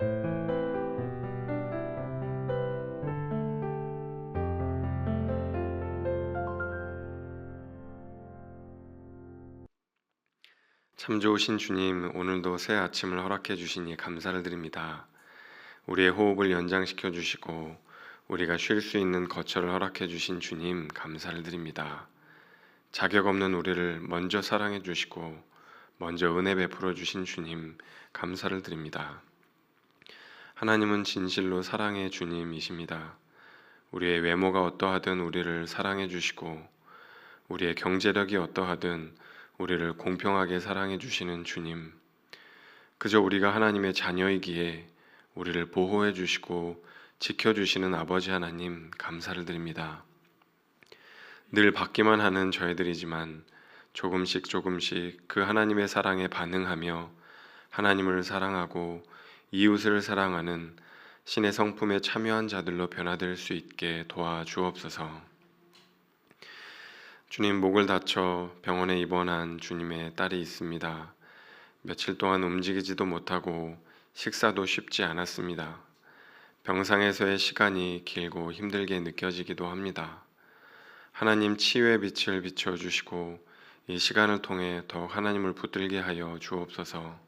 참 좋으신 주님, 오늘도 새 아침을 허락해 주시니 감사를 드립니다. 우리의 호흡을 연장시켜 주시고 우리가 쉴 수 있는 거처를 허락해 주신 주님, 감사를 드립니다. 자격 없는 우리를 먼저 사랑해 주시고 먼저 은혜 베풀어 주신 주님, 감사를 드립니다. 하나님은 진실로 사랑의 주님이십니다. 우리의 외모가 어떠하든 우리를 사랑해 주시고 우리의 경제력이 어떠하든 우리를 공평하게 사랑해 주시는 주님, 그저 우리가 하나님의 자녀이기에 우리를 보호해 주시고 지켜주시는 아버지 하나님, 감사를 드립니다. 늘 받기만 하는 저희들이지만 조금씩 그 하나님의 사랑에 반응하며 하나님을 사랑하고 이웃을 사랑하는 신의 성품에 참여한 자들로 변화될 수 있게 도와주옵소서. 주님, 목을 다쳐 병원에 입원한 주님의 딸이 있습니다. 며칠 동안 움직이지도 못하고 식사도 쉽지 않았습니다. 병상에서의 시간이 길고 힘들게 느껴지기도 합니다. 하나님 치유의 빛을 비춰주시고 이 시간을 통해 더욱 하나님을 붙들게 하여 주옵소서.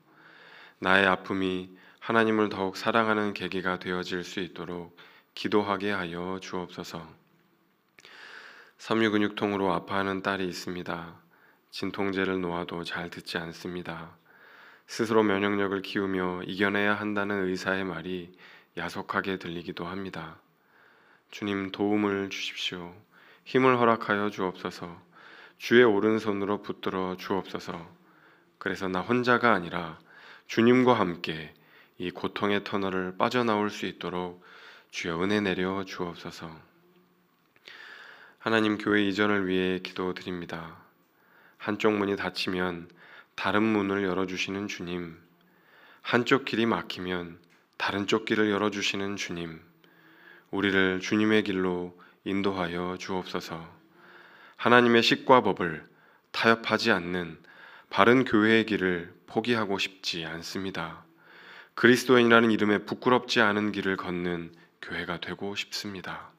나의 아픔이 하나님을 더욱 사랑하는 계기가 되어질 수 있도록 기도하게 하여 주옵소서. 섬유근육통으로 아파하는 딸이 있습니다. 진통제를 놓아도 잘 듣지 않습니다. 스스로 면역력을 키우며 이겨내야 한다는 의사의 말이 야속하게 들리기도 합니다. 주님, 도움을 주십시오. 힘을 허락하여 주옵소서. 주의 오른손으로 붙들어 주옵소서. 그래서 나 혼자가 아니라 주님과 함께 이 고통의 터널을 빠져나올 수 있도록 주여 은혜 내려 주옵소서. 하나님, 교회 이전을 위해 기도드립니다. 한쪽 문이 닫히면 다른 문을 열어주시는 주님, 한쪽 길이 막히면 다른 쪽 길을 열어주시는 주님, 우리를 주님의 길로 인도하여 주옵소서. 하나님의 식과 법을 타협하지 않는 바른 교회의 길을 포기하고 싶지 않습니다. 그리스도인이라는 이름에 부끄럽지 않은 길을 걷는 교회가 되고 싶습니다.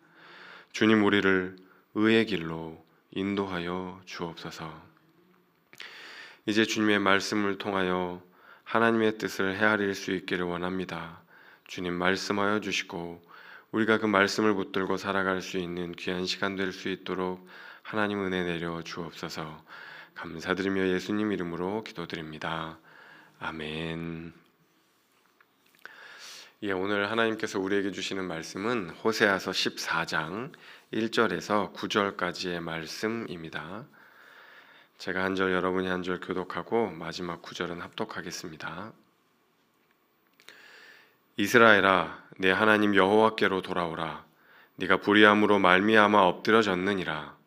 주님, 우리를 의의 길로 인도하여 주옵소서. 이제 주님의 말씀을 통하여 하나님의 뜻을 헤아릴 수 있기를 원합니다. 주님, 말씀하여 주시고 우리가 그 말씀을 붙들고 살아갈 수 있는 귀한 시간 될 수 있도록 하나님 은혜 내려 주옵소서. 감사드리며 예수님 이름으로 기도드립니다. 아멘. 오늘 하나님께서 우리에게 주시는 말씀은 호세아서 14장 1절에서 9절까지의 말씀입니다. 제가 한 절, 여러분이 한 절 교독하고 마지막 9절은 합독하겠습니다. 이스라엘아, 내 하나님 여호와께로 돌아오라. 네가 불의함으로 말미암아 엎드러졌느니라.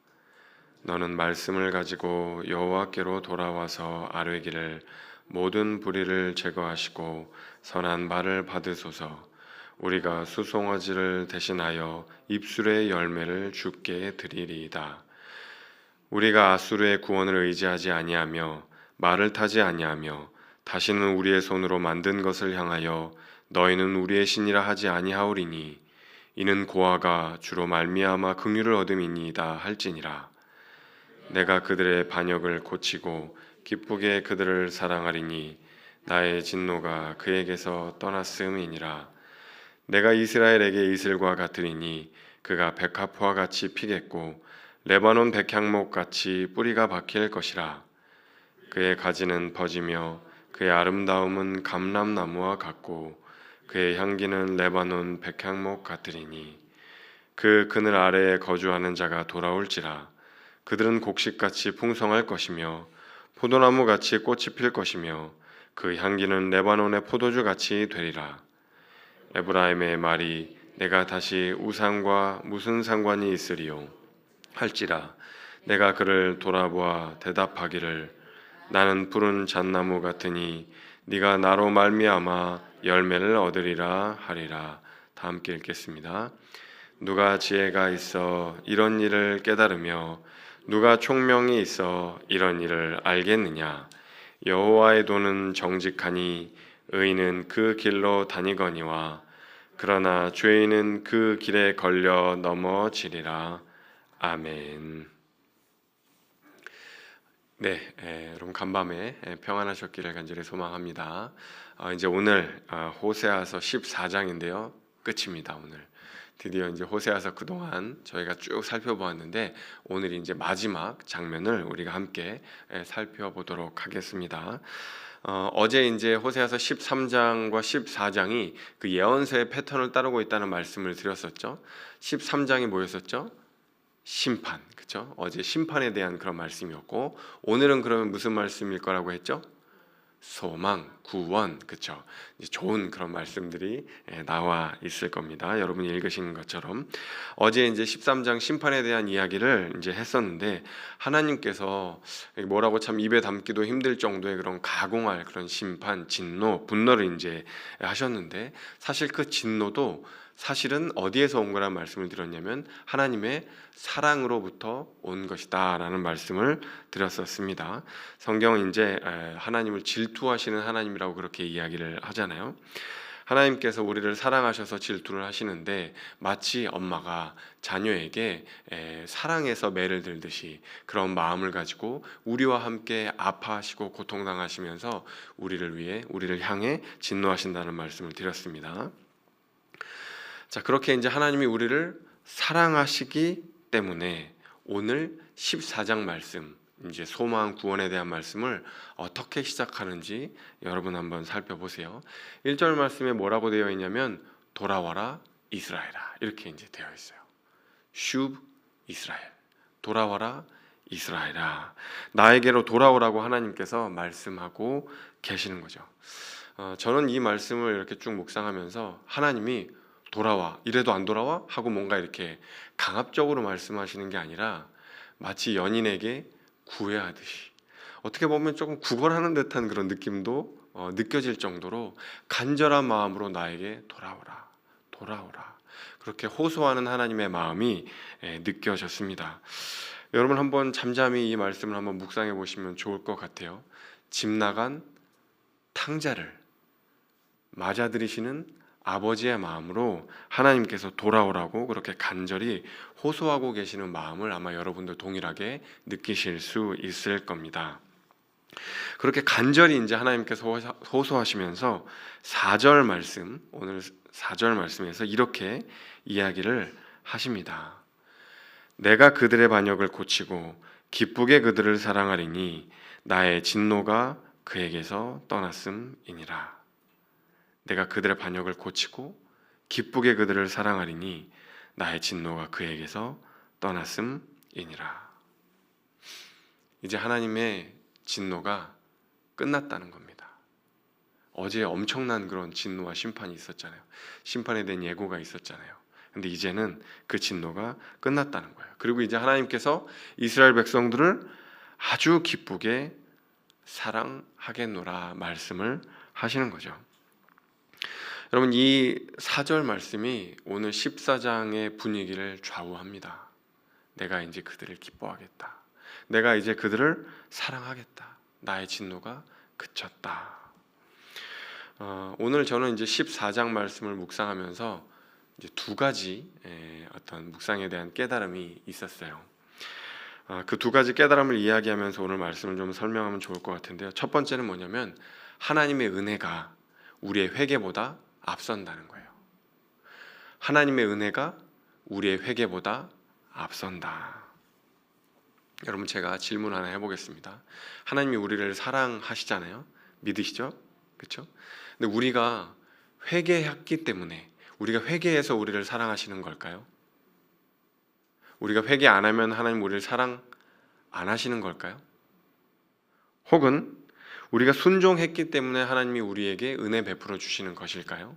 너는 말씀을 가지고 여호와께로 돌아와서 아뢰기를 모든 불의를 제거하시고 선한 말을 받으소서. 우리가 수송아지를 대신하여 입술의 열매를 주께 드리리이다. 우리가 아수르의 구원을 의지하지 아니하며 말을 타지 아니하며 다시는 우리의 손으로 만든 것을 향하여 너희는 우리의 신이라 하지 아니하오리니 이는 고아가 주로 말미암아 긍휼을 얻음이니이다 할지니라. 내가 그들의 반역을 고치고 기쁘게 그들을 사랑하리니 나의 진노가 그에게서 떠났음이니라. 내가 이스라엘에게 이슬과 같으리니 그가 백합화 같이 피겠고 레바논 백향목 같이 뿌리가 박힐 것이라. 그의 가지는 퍼지며 그의 아름다움은 감람나무와 같고 그의 향기는 레바논 백향목 같으리니 그 그늘 아래에 거주하는 자가 돌아올지라. 그들은 곡식같이 풍성할 것이며 포도나무같이 꽃이 필 것이며 그 향기는 레바논의 포도주같이 되리라. 에브라임의 말이 내가 다시 우상과 무슨 상관이 있으리요 할지라. 내가 그를 돌아보아 대답하기를 나는 푸른 잣나무 같으니 네가 나로 말미암아 열매를 얻으리라 하리라. 다 함께 읽겠습니다. 누가 지혜가 있어 이런 일을 깨달으며 누가 총명이 있어 이런 일을 알겠느냐. 여호와의 도는 정직하니 의인은 그 길로 다니거니와 그러나 죄인은 그 길에 걸려 넘어지리라. 아멘. 네, 여러분 간밤에 평안하셨기를 간절히 소망합니다. 이제 오늘 호세아서 14장인데요. 끝입니다. 오늘 드디어 이제 호세아서 그동안 저희가 쭉 살펴보았는데 오늘 이제 마지막 장면을 우리가 함께 살펴보도록 하겠습니다. 어제 이제 호세아서 13장과 14장이 그 예언서의 패턴을 따르고 있다는 말씀을 드렸었죠. 13장이 뭐였었죠? 심판, 그렇죠? 어제 심판에 대한 그런 말씀이었고 오늘은 그러면 무슨 말씀일 거라고 했죠? 소망, 구원, 그렇죠? 좋은 그런 말씀들이 나와 있을 겁니다. 여러분이 읽으신 것처럼 어제 이제 13장 심판에 대한 이야기를 이제 했었는데 하나님께서 뭐라고 참 입에 담기도 힘들 정도의 그런 가공할 그런 심판, 진노, 분노를 이제 하셨는데 사실 그 진노도 사실은 어디에서 온 거란 말씀을 드렸냐면 하나님의 사랑으로부터 온 것이다라는 말씀을 드렸었습니다. 성경은 이제 하나님을 질투하시는 하나님이라고 그렇게 이야기를 하잖아요. 하나님께서 우리를 사랑하셔서 질투를 하시는데 마치 엄마가 자녀에게 사랑해서 매를 들듯이 그런 마음을 가지고 우리와 함께 아파하시고 고통당하시면서 우리를 위해 우리를 향해 진노하신다는 말씀을 드렸습니다. 자, 그렇게 이제 하나님이 우리를 사랑하시기 때문에 오늘 14장 말씀, 이제 소망 구원에 대한 말씀을 어떻게 시작하는지 여러분 한번 살펴보세요. 1절 말씀에 뭐라고 되어 있냐면 돌아와라 이스라엘아, 이렇게 이제 되어 있어요. 슈브 이스라엘, 돌아와라 이스라엘아, 나에게로 돌아오라고 하나님께서 말씀하고 계시는 거죠. 저는 이 말씀을 이렇게 쭉 묵상하면서 하나님이 돌아와, 이래도 안 돌아와? 하고 뭔가 이렇게 강압적으로 말씀하시는 게 아니라 마치 연인에게 구애하듯이, 어떻게 보면 조금 구걸하는 듯한 그런 느낌도 느껴질 정도로 간절한 마음으로 나에게 돌아오라, 돌아오라, 그렇게 호소하는 하나님의 마음이 느껴졌습니다. 여러분 한번 잠잠히 이 말씀을 한번 묵상해 보시면 좋을 것 같아요. 집 나간 탕자를 맞아들이시는 아버지의 마음으로 하나님께서 돌아오라고 그렇게 간절히 호소하고 계시는 마음을 아마 여러분도 동일하게 느끼실 수 있을 겁니다. 그렇게 간절히 이제 하나님께서 호소하시면서 4절 말씀, 오늘 4절 말씀에서 이렇게 이야기를 하십니다. 내가 그들의 반역을 고치고 기쁘게 그들을 사랑하리니 나의 진노가 그에게서 떠났음이니라. 내가 그들의 반역을 고치고 기쁘게 그들을 사랑하리니 나의 진노가 그에게서 떠났음이니라. 이제 하나님의 진노가 끝났다는 겁니다. 어제 엄청난 그런 진노와 심판이 있었잖아요. 심판에 대한 예고가 있었잖아요. 근데 이제는 그 진노가 끝났다는 거예요. 그리고 이제 하나님께서 이스라엘 백성들을 아주 기쁘게 사랑하겠노라 말씀을 하시는 거죠. 여러분 이 4절 말씀이 오늘 14장의 분위기를 좌우합니다. 내가 이제 그들을 기뻐하겠다. 내가 이제 그들을 사랑하겠다. 나의 진노가 그쳤다. 오늘 저는 이제 14장 말씀을 묵상하면서 이제 두 가지 어떤 묵상에 대한 깨달음이 있었어요. 그 두 가지 깨달음을 이야기하면서 오늘 말씀을 좀 설명하면 좋을 것 같은데요. 첫 번째는 뭐냐면 하나님의 은혜가 우리의 회개보다 앞선다는 거예요. 하나님의 은혜가 우리의 회개보다 앞선다. 여러분 제가 질문 하나 해보겠습니다. 하나님이 우리를 사랑하시잖아요. 믿으시죠? 그렇죠? 근데 우리가 회개했기 때문에 우리가 회개해서 우리를 사랑하시는 걸까요? 우리가 회개 안 하면 하나님 우리를 사랑 안 하시는 걸까요? 혹은 우리가 순종했기 때문에 하나님이 우리에게 은혜 베풀어 주시는 것일까요?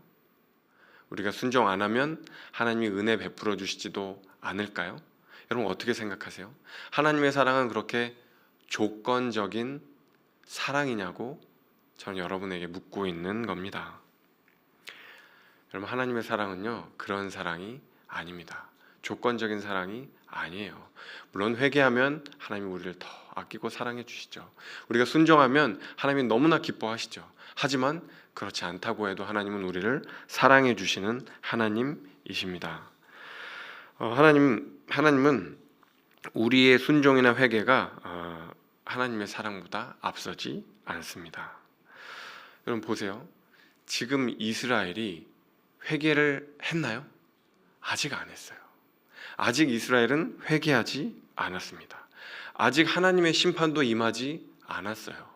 우리가 순종 안 하면 하나님이 은혜 베풀어 주시지도 않을까요? 여러분 어떻게 생각하세요? 하나님의 사랑은 그렇게 조건적인 사랑이냐고 저는 여러분에게 묻고 있는 겁니다. 여러분 하나님의 사랑은요 그런 사랑이 아닙니다. 조건적인 사랑이 아니에요. 물론 회개하면 하나님이 우리를 더 아끼고 사랑해 주시죠. 우리가 순종하면 하나님이 너무나 기뻐하시죠. 하지만 그렇지 않다고 해도 하나님은 우리를 사랑해 주시는 하나님이십니다. 하나님은 우리의 순종이나 회개가 하나님의 사랑보다 앞서지 않습니다. 여러분 보세요. 지금 이스라엘이 회개를 했나요? 아직 안 했어요. 아직 이스라엘은 회개하지 않았습니다. 아직 하나님의 심판도 임하지 않았어요.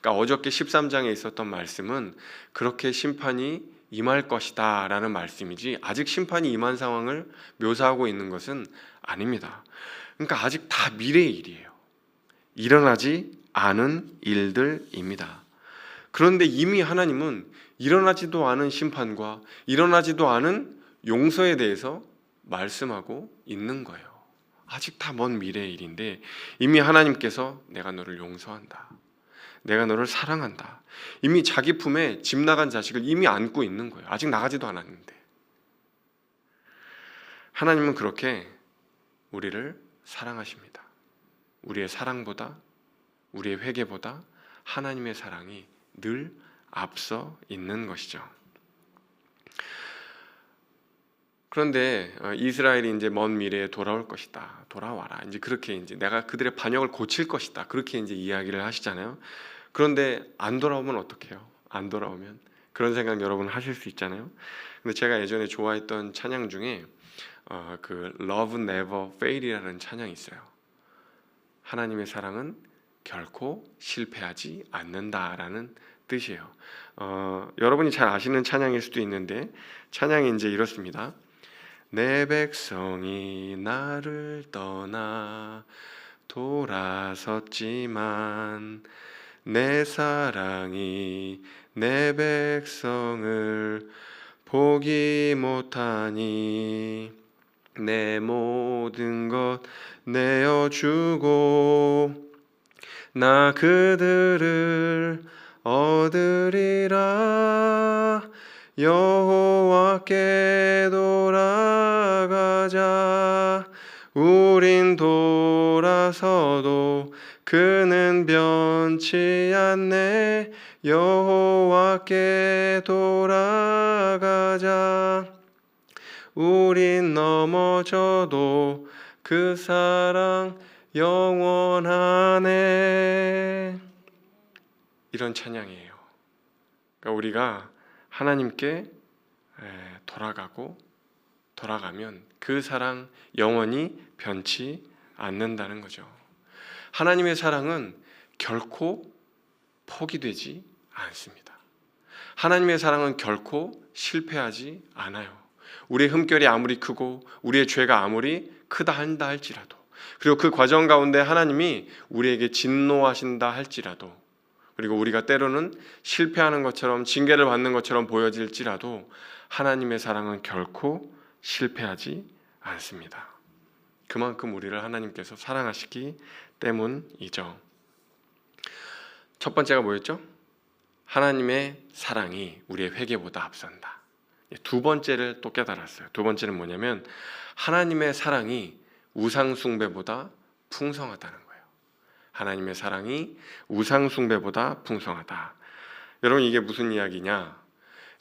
그러니까 어저께 13장에 있었던 말씀은 그렇게 심판이 임할 것이다 라는 말씀이지 아직 심판이 임한 상황을 묘사하고 있는 것은 아닙니다. 그러니까 아직 다 미래의 일이에요. 일어나지 않은 일들입니다. 그런데 이미 하나님은 일어나지도 않은 심판과 일어나지도 않은 용서에 대해서 말씀하고 있는 거예요. 아직 다 먼 미래의 일인데 이미 하나님께서 내가 너를 용서한다. 내가 너를 사랑한다. 이미 자기 품에 집 나간 자식을 이미 안고 있는 거예요. 아직 나가지도 않았는데. 하나님은 그렇게 우리를 사랑하십니다. 우리의 사랑보다, 우리의 회개보다 하나님의 사랑이 늘 앞서 있는 것이죠. 그런데 이스라엘이 이제 먼 미래에 돌아올 것이다. 돌아와라. 이제 그렇게 이제 내가 그들의 반역을 고칠 것이다. 그렇게 이제 이야기를 하시잖아요. 그런데 안 돌아오면 어떡해요? 안 돌아오면 그런 생각 여러분 하실 수 있잖아요. 근데 제가 예전에 좋아했던 찬양 중에 그 Love Never Fail이라는 찬양이 있어요. 하나님의 사랑은 결코 실패하지 않는다라는 뜻이에요. 여러분이 잘 아시는 찬양일 수도 있는데 찬양이 이제 이렇습니다. 내 백성이 나를 떠나 돌아섰지만 내 사랑이 내 백성을 포기 못하니 내 모든 것 내어주고 나 그들을 얻으리라. 여호와께 돌아가자. 우린 돌아서도 그는 변치 않네. 여호와께 돌아가자. 우린 넘어져도 그 사랑 영원하네. 이런 찬양이에요. 그러니까 우리가 하나님께 돌아가면 그 사랑 영원히 변치 않는다는 거죠. 하나님의 사랑은 결코 포기되지 않습니다. 하나님의 사랑은 결코 실패하지 않아요. 우리의 흠결이 아무리 크고 우리의 죄가 아무리 크다 한다 할지라도, 그리고 그 과정 가운데 하나님이 우리에게 진노하신다 할지라도, 그리고 우리가 때로는 실패하는 것처럼 징계를 받는 것처럼 보여질지라도 하나님의 사랑은 결코 실패하지 않습니다. 그만큼 우리를 하나님께서 사랑하시기 때문이죠. 첫 번째가 뭐였죠? 하나님의 사랑이 우리의 회개보다 앞선다. 두 번째를 또 깨달았어요. 두 번째는 뭐냐면 하나님의 사랑이 우상 숭배보다 풍성하다는 거예요. 하나님의 사랑이 우상 숭배보다 풍성하다. 여러분 이게 무슨 이야기냐?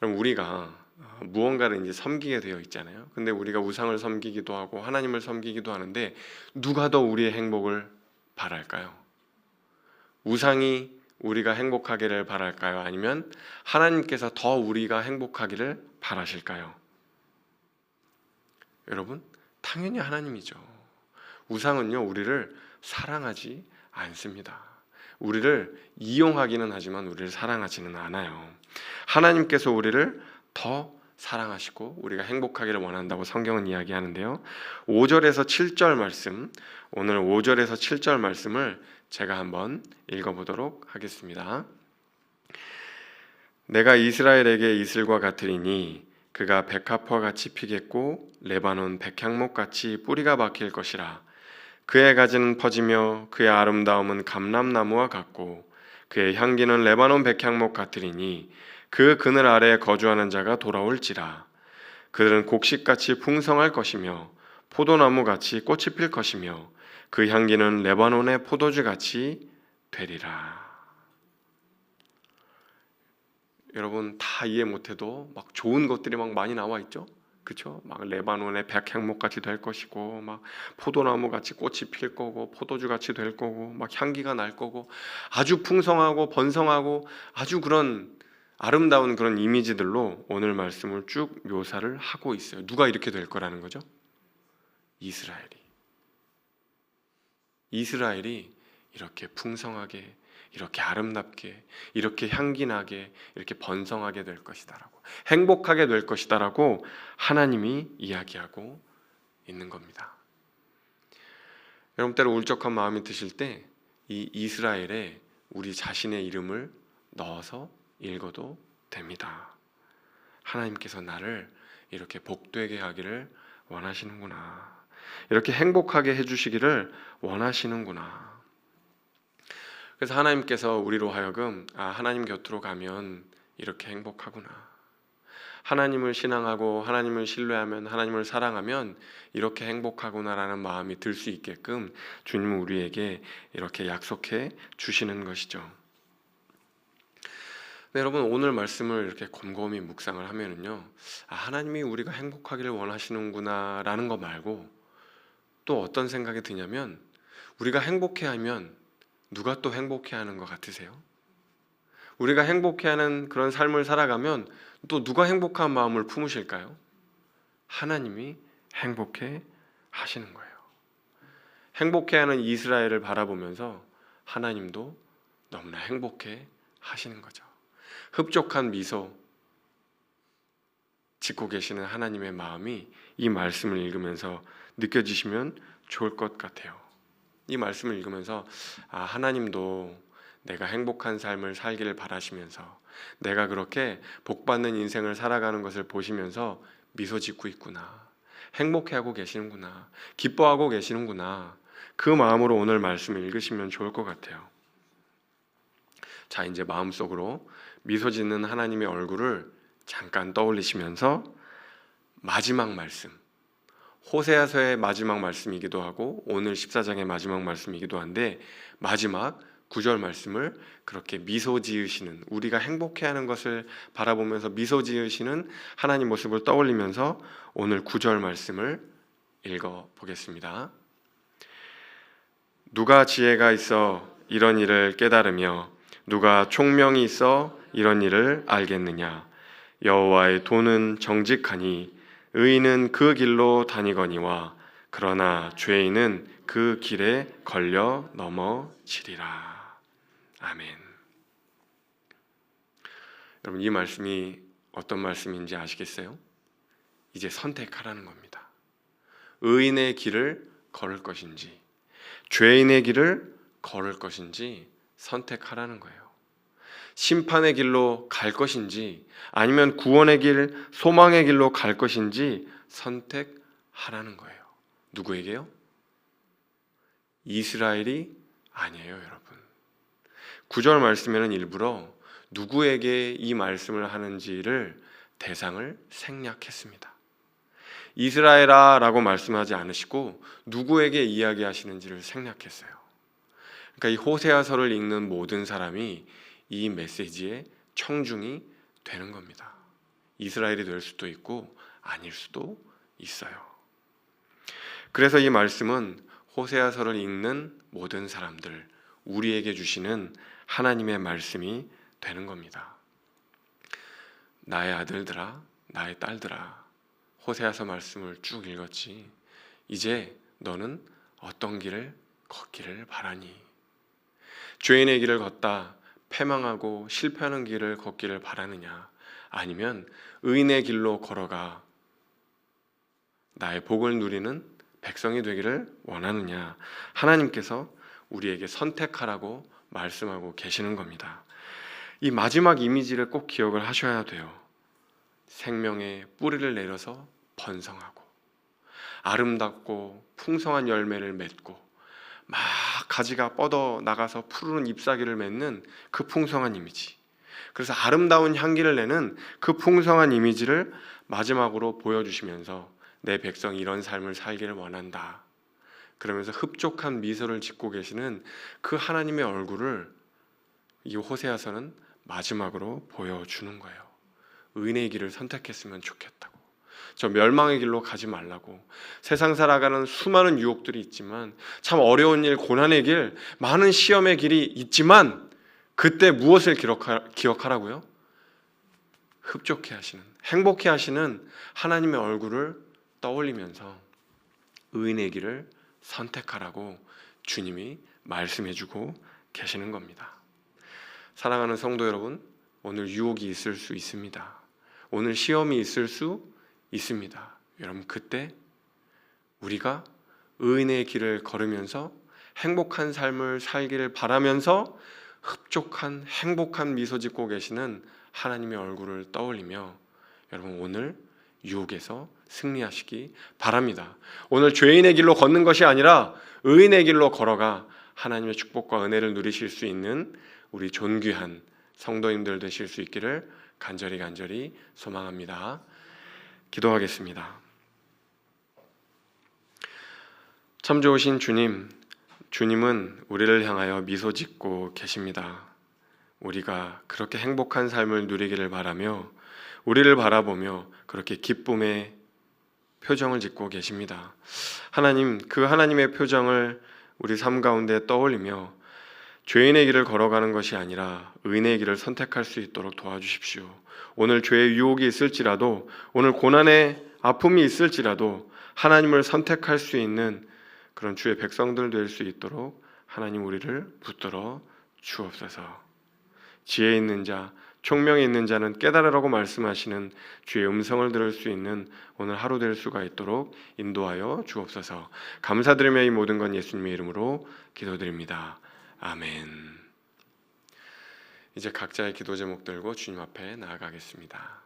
여러분 우리가 무언가를 이제 섬기게 되어 있잖아요. 근데 우리가 우상을 섬기기도 하고 하나님을 섬기기도 하는데 누가 더 우리의 행복을 바랄까요? 우상이 우리가 행복하기를 바랄까요? 아니면 하나님께서 더 우리가 행복하기를 바라실까요? 여러분, 당연히 하나님이죠. 우상은요, 우리를 사랑하지 않습니다. 우리를 이용하기는 하지만 우리를 사랑하지는 않아요. 하나님께서 우리를 더 사랑하시고 우리가 행복하기를 원한다고 성경은 이야기하는데요. 5절에서 7절 말씀, 오늘 5절에서 7절 말씀을 제가 한번 읽어보도록 하겠습니다. 내가 이스라엘에게 이슬과 같으리니 그가 백합화 같이 피겠고 레바논 백향목 같이 뿌리가 박힐 것이라. 그의 가지는 퍼지며 그의 아름다움은 감람나무와 같고 그의 향기는 레바논 백향목 같으리니 그 그늘 아래에 거주하는 자가 돌아올지라. 그들은 곡식같이 풍성할 것이며 포도나무 같이 꽃이 필 것이며 그 향기는 레바논의 포도주 같이 되리라. 여러분 다 이해 못해도 막 좋은 것들이 막 많이 나와 있죠? 그렇죠? 막 레바논의 백향목 같이 될 것이고, 막 포도나무 같이 꽃이 필 거고, 포도주 같이 될 거고, 막 향기가 날 거고, 아주 풍성하고 번성하고 아주 그런 아름다운 그런 이미지들로 오늘 말씀을 쭉 묘사를 하고 있어요. 누가 이렇게 될 거라는 거죠? 이스라엘이 이렇게 풍성하게, 이렇게 아름답게, 이렇게 향기나게, 이렇게 번성하게 될 것이다라고, 행복하게 될 것이다라고 하나님이 이야기하고 있는 겁니다. 여러분 때로 울적한 마음이 드실 때 이 이스라엘에 우리 자신의 이름을 넣어서 읽어도 됩니다. 하나님께서 나를 이렇게 복되게 하기를 원하시는구나, 이렇게 행복하게 해주시기를 원하시는구나. 그래서 하나님께서 우리로 하여금 하나님 곁으로 가면 이렇게 행복하구나, 하나님을 신앙하고 하나님을 신뢰하면, 하나님을 사랑하면 이렇게 행복하구나라는 마음이 들 수 있게끔 주님은 우리에게 이렇게 약속해 주시는 것이죠. 네, 여러분 오늘 말씀을 이렇게 곰곰이 묵상을 하면은요, 하나님이 우리가 행복하기를 원하시는구나 라는 거 말고 또 어떤 생각이 드냐면, 우리가 행복해하면 누가 또 행복해하는 것 같으세요? 우리가 행복해하는 그런 삶을 살아가면 또 누가 행복한 마음을 품으실까요? 하나님이 행복해 하시는 거예요. 행복해하는 이스라엘을 바라보면서 하나님도 너무나 행복해 하시는 거죠. 흡족한 미소 짓고 계시는 하나님의 마음이 이 말씀을 읽으면서 느껴지시면 좋을 것 같아요. 이 말씀을 읽으면서 하나님도 내가 행복한 삶을 살기를 바라시면서, 내가 그렇게 복받는 인생을 살아가는 것을 보시면서 미소 짓고 있구나, 행복해하고 계시는구나, 기뻐하고 계시는구나, 그 마음으로 오늘 말씀을 읽으시면 좋을 것 같아요. 자, 이제 마음속으로 미소 짓는 하나님의 얼굴을 잠깐 떠올리시면서 마지막 말씀, 호세아서의 마지막 말씀이기도 하고 오늘 14장의 마지막 말씀이기도 한데, 마지막 9절 말씀을 그렇게 미소 지으시는, 우리가 행복해하는 것을 바라보면서 미소 지으시는 하나님 모습을 떠올리면서 오늘 9절 말씀을 읽어보겠습니다. 누가 지혜가 있어 이런 일을 깨달으며 누가 총명이 있어 이런 일을 알겠느냐. 여호와의 도는 정직하니 의인은 그 길로 다니거니와 그러나 죄인은 그 길에 걸려 넘어지리라. 아멘. 여러분 이 말씀이 어떤 말씀인지 아시겠어요? 이제 선택하라는 겁니다. 의인의 길을 걸을 것인지 죄인의 길을 걸을 것인지 선택하라는 거예요. 심판의 길로 갈 것인지 아니면 구원의 길, 소망의 길로 갈 것인지 선택하라는 거예요. 누구에게요? 이스라엘이 아니에요, 여러분. 9절 말씀에는 일부러 누구에게 이 말씀을 하는지를 대상을 생략했습니다. 이스라엘아 라고 말씀하지 않으시고 누구에게 이야기하시는지를 생략했어요. 그러니까 이 호세아서를 읽는 모든 사람이 이 메시지의 청중이 되는 겁니다. 이스라엘이 될 수도 있고 아닐 수도 있어요. 그래서 이 말씀은 호세아서를 읽는 모든 사람들, 우리에게 주시는 하나님의 말씀이 되는 겁니다. 나의 아들들아, 나의 딸들아, 호세아서 말씀을 쭉 읽었지. 이제 너는 어떤 길을 걷기를 바라니? 죄인의 길을 걷다 패망하고 실패하는 길을 걷기를 바라느냐? 아니면 의인의 길로 걸어가 나의 복을 누리는 백성이 되기를 원하느냐? 하나님께서 우리에게 선택하라고 말씀하고 계시는 겁니다. 이 마지막 이미지를 꼭 기억을 하셔야 돼요. 생명의 뿌리를 내려서 번성하고 아름답고 풍성한 열매를 맺고 막 가지가 뻗어 나가서 푸르른 잎사귀를 맺는 그 풍성한 이미지, 그래서 아름다운 향기를 내는 그 풍성한 이미지를 마지막으로 보여주시면서 내 백성이 이런 삶을 살기를 원한다. 그러면서 흡족한 미소를 짓고 계시는 그 하나님의 얼굴을 이 호세아서는 마지막으로 보여주는 거예요. 의인의 길을 선택했으면 좋겠다고. 저 멸망의 길로 가지 말라고. 세상 살아가는 수많은 유혹들이 있지만, 참 어려운 일, 고난의 길, 많은 시험의 길이 있지만, 그때 무엇을 기억하라고요? 흡족해 하시는, 행복해 하시는 하나님의 얼굴을 떠올리면서 의인의 길을 선택하라고 주님이 말씀해주고 계시는 겁니다. 사랑하는 성도 여러분, 오늘 유혹이 있을 수 있습니다. 오늘 시험이 있을 수 있습니다. 여러분, 그때 우리가 의인의 길을 걸으면서 행복한 삶을 살기를 바라면서 흡족한 행복한 미소 짓고 계시는 하나님의 얼굴을 떠올리며 여러분, 오늘 유혹에서 승리하시기 바랍니다. 오늘 죄인의 길로 걷는 것이 아니라 의인의 길로 걸어가 하나님의 축복과 은혜를 누리실 수 있는 우리 존귀한 성도님들 되실 수 있기를 간절히 소망합니다. 기도하겠습니다. 참 좋으신 주님, 주님은 우리를 향하여 미소 짓고 계십니다. 우리가 그렇게 행복한 삶을 누리기를 바라며 우리를 바라보며 그렇게 기쁨의 표정을 짓고 계십니다. 하나님, 그 하나님의 표정을 우리 삶 가운데 떠올리며 죄인의 길을 걸어가는 것이 아니라 의인의 길을 선택할 수 있도록 도와주십시오. 오늘 죄의 유혹이 있을지라도, 오늘 고난의 아픔이 있을지라도 하나님을 선택할 수 있는 그런 주의 백성들 될 수 있도록 하나님 우리를 붙들어 주옵소서. 지혜 있는 자, 총명이 있는 자는 깨달으라고 말씀하시는 주의 음성을 들을 수 있는 오늘 하루 될 수가 있도록 인도하여 주옵소서. 감사드리며 이 모든 건 예수님의 이름으로 기도드립니다. 아멘. 이제 각자의 기도 제목 들고 주님 앞에 나아가겠습니다.